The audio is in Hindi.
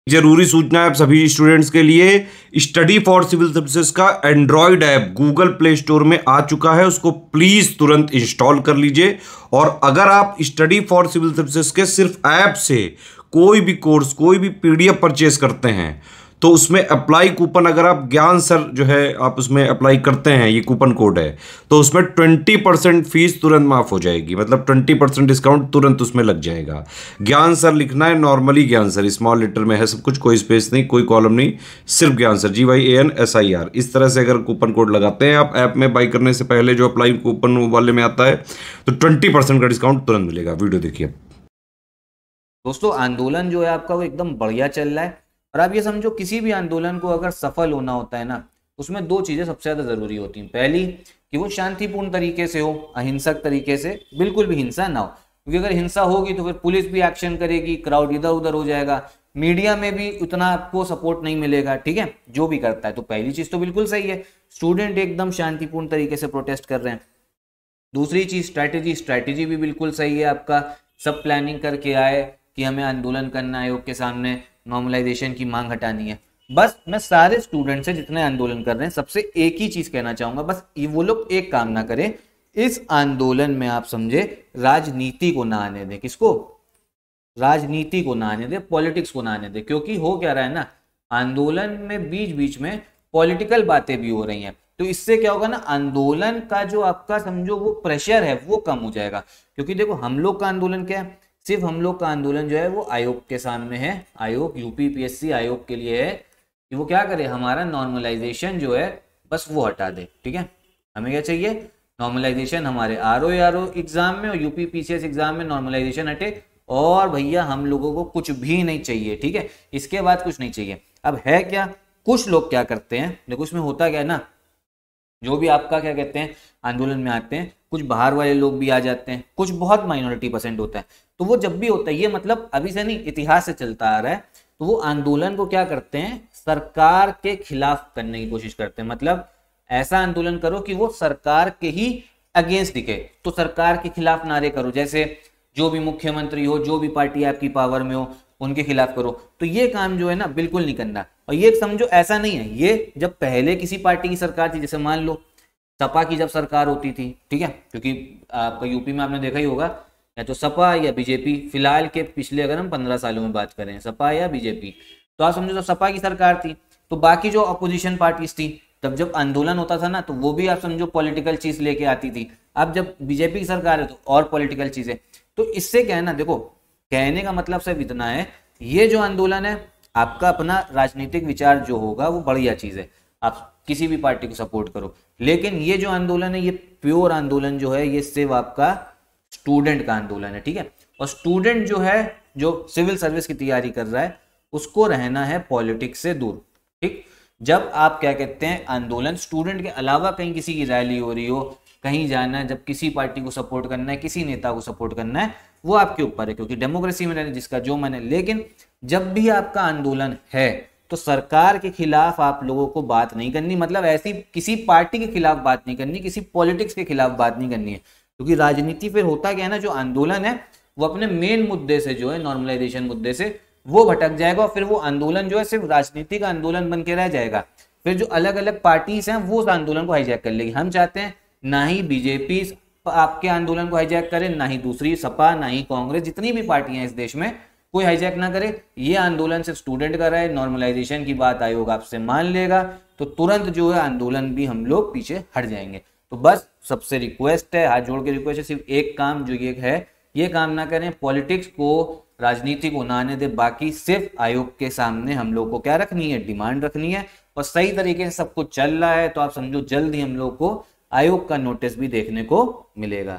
जरूरी सूचना है आप सभी स्टूडेंट्स के लिए, स्टडी फॉर सिविल सर्विसेज का Android app Google play store में आ चुका है, उसको प्लीज तुरंत इंस्टॉल कर लीजिए। और अगर आप स्टडी फॉर सिविल सर्विसेज के सिर्फ ऐप से कोई भी कोर्स, कोई भी पीडीएफ परचेस करते हैं तो उसमें अप्लाई कूपन, अगर आप ज्ञान सर जो है आप उसमें अप्लाई करते हैं, ये कूपन कोड है, तो उसमें 20% फीस तुरंत माफ हो जाएगी, मतलब 20% डिस्काउंट तुरंत उसमें लग जाएगा। ज्ञान सर लिखना है, नॉर्मली ज्ञान सर स्मॉल लेटर में है सब कुछ, कोई स्पेस नहीं, कोई कॉलम नहीं, सिर्फ ज्ञान सर GYANSIR। इस तरह से अगर कूपन कोड लगाते हैं आप ऐप में बाई करने से पहले, जो अप्लाई कूपन वाले में आता है, तो 20% का डिस्काउंट तुरंत मिलेगा। वीडियो देखिए। दोस्तों, आंदोलन जो है आपका वो एकदम बढ़िया चल रहा है। और आप ये समझो, किसी भी आंदोलन को अगर सफल होना होता है ना, उसमें दो चीजें सबसे ज्यादा जरूरी होती हैं। पहली कि वो शांतिपूर्ण तरीके से हो, अहिंसक तरीके से, बिल्कुल भी हिंसा ना हो, क्योंकि अगर हिंसा होगी तो फिर पुलिस भी एक्शन करेगी, क्राउड इधर उधर हो जाएगा, मीडिया में भी उतना आपको सपोर्ट नहीं मिलेगा, ठीक है, जो भी करता है। तो पहली चीज तो बिल्कुल सही है, स्टूडेंट एकदम शांतिपूर्ण तरीके से प्रोटेस्ट कर रहे हैं। दूसरी चीज स्ट्रैटेजी भी बिल्कुल सही है आपका, सब प्लानिंग करके आए कि हमें आंदोलन करना, आयोग के सामने नॉर्मलाइजेशन की मांग हटानी है। बस मैं सारे स्टूडेंट से जितने आंदोलन कर रहे हैं सबसे एक ही चीज कहना चाहूंगा, बस वो लोग एक काम ना करें, इस आंदोलन में आप समझे राजनीति को ना आने दें। किसको? राजनीति को ना आने दें, पॉलिटिक्स को ना आने दें। क्योंकि हो क्या रहा है ना, आंदोलन में बीच बीच में पॉलिटिकल बातें भी हो रही हैं, तो इससे क्या होगा ना, आंदोलन का जो आपका समझो वो प्रेशर है वो कम हो जाएगा। क्योंकि देखो, हम लोग का आंदोलन क्या है, सिर्फ हम लोग का आंदोलन जो है वो आयोग के सामने है। आयोग, UPPSC आयोग के लिए है कि वो क्या करे, हमारा नॉर्मलाइजेशन जो है बस वो हटा दे। ठीक है, हमें क्या चाहिए, नॉर्मलाइजेशन हमारे RO एग्जाम में और UPPCS एग्जाम में नॉर्मलाइजेशन हटे, और भैया हम लोगों को कुछ भी नहीं चाहिए। ठीक है, इसके बाद कुछ नहीं चाहिए। अब है क्या, कुछ लोग क्या करते हैं, देखो इसमें होता क्या है ना, जो भी आपका क्या कहते हैं आंदोलन में आते हैं, कुछ बाहर वाले लोग भी आ जाते हैं, कुछ बहुत माइनॉरिटी परसेंट होता है। तो वो जब भी होता है, ये मतलब अभी से नहीं, इतिहास से चलता आ रहा है, तो वो आंदोलन को क्या करते हैं, सरकार के खिलाफ करने की कोशिश करते हैं। मतलब ऐसा आंदोलन करो कि वो सरकार के ही अगेंस्ट दिखे, तो सरकार के खिलाफ नारे करो, जैसे जो भी मुख्यमंत्री हो, जो भी पार्टी आपकी पावर में हो, उनके खिलाफ करो। तो ये काम जो है ना बिल्कुल नहीं करना। और ये समझो ऐसा नहीं है, ये जब पहले किसी पार्टी की सरकार थी, जैसे मान लो सपा की जब सरकार होती थी, ठीक है, क्योंकि आपका यूपी में आपने देखा ही होगा, या तो सपा या बीजेपी, फिलहाल के पिछले अगर हम 15 सालों में बात करें, सपा या बीजेपी, तो आप समझो जब सपा की सरकार थी तो बाकी जो अपोजिशन पार्टीज थी, तब जब आंदोलन होता था ना, तो वो भी आप समझो पॉलिटिकल चीज लेके आती थी। अब जब बीजेपी की सरकार है तो और पॉलिटिकल चीजें। तो इससे क्या है ना, देखो कहने का मतलब सिर्फ इतना है, ये जो आंदोलन है आपका अपना राजनीतिक विचार जो होगा वो बढ़िया चीज है, आप किसी भी पार्टी को सपोर्ट करो। लेकिन ये जो आंदोलन है, ये प्योर आंदोलन जो है, ये सिर्फ आपका स्टूडेंट का आंदोलन है। ठीक है, और स्टूडेंट जो है, जो सिविल सर्विस की तैयारी कर रहा है, उसको रहना है पॉलिटिक्स से दूर। ठीक, जब आप क्या कहते हैं आंदोलन स्टूडेंट के अलावा कहीं किसी की रैली हो रही हो, कहीं जाना है, जब किसी पार्टी को सपोर्ट करना है, किसी नेता को सपोर्ट करना है, वो आपके ऊपर है, क्योंकि डेमोक्रेसी में रहने जिसका जो मन है। लेकिन जब भी आपका आंदोलन है तो सरकार के खिलाफ आप लोगों को बात नहीं करनी, मतलब ऐसी किसी पार्टी के खिलाफ बात नहीं करनी, किसी पॉलिटिक्स के खिलाफ बात नहीं करनी है। क्योंकि राजनीति फिर होता क्या है ना, जो आंदोलन है वो अपने मेन मुद्दे से जो है, नॉर्मलाइजेशन मुद्दे से, वो भटक जाएगा, और फिर वो आंदोलन जो है सिर्फ राजनीति का आंदोलन बन के रह जाएगा। फिर जो अलग अलग पार्टीज हैं वो उस आंदोलन को हाईजैक कर लेगी। हम चाहते हैं ना ही बीजेपी आपके आंदोलन को हाईजैक करे, ना ही दूसरी सपा, ना ही कांग्रेस, जितनी भी पार्टियां इस देश में, कोई हाईजैक ना करे। ये आंदोलन सिर्फ स्टूडेंट कर रहा है, नॉर्मलाइजेशन की बात आयोग आपसे मान लेगा तो तुरंत जो है आंदोलन भी हम लोग पीछे हट जाएंगे। तो बस सबसे रिक्वेस्ट है, हाथ जोड़ के रिक्वेस्ट है, सिर्फ एक काम जो ये है, ये काम ना करें, पॉलिटिक्स को, राजनीति को ना आने दे। बाकी सिर्फ आयोग के सामने हम लोग को क्या रखनी है, डिमांड रखनी है, और सही तरीके से सब कुछ चल रहा है तो आप समझो जल्द ही हम लोग को आयोग का नोटिस भी देखने को मिलेगा।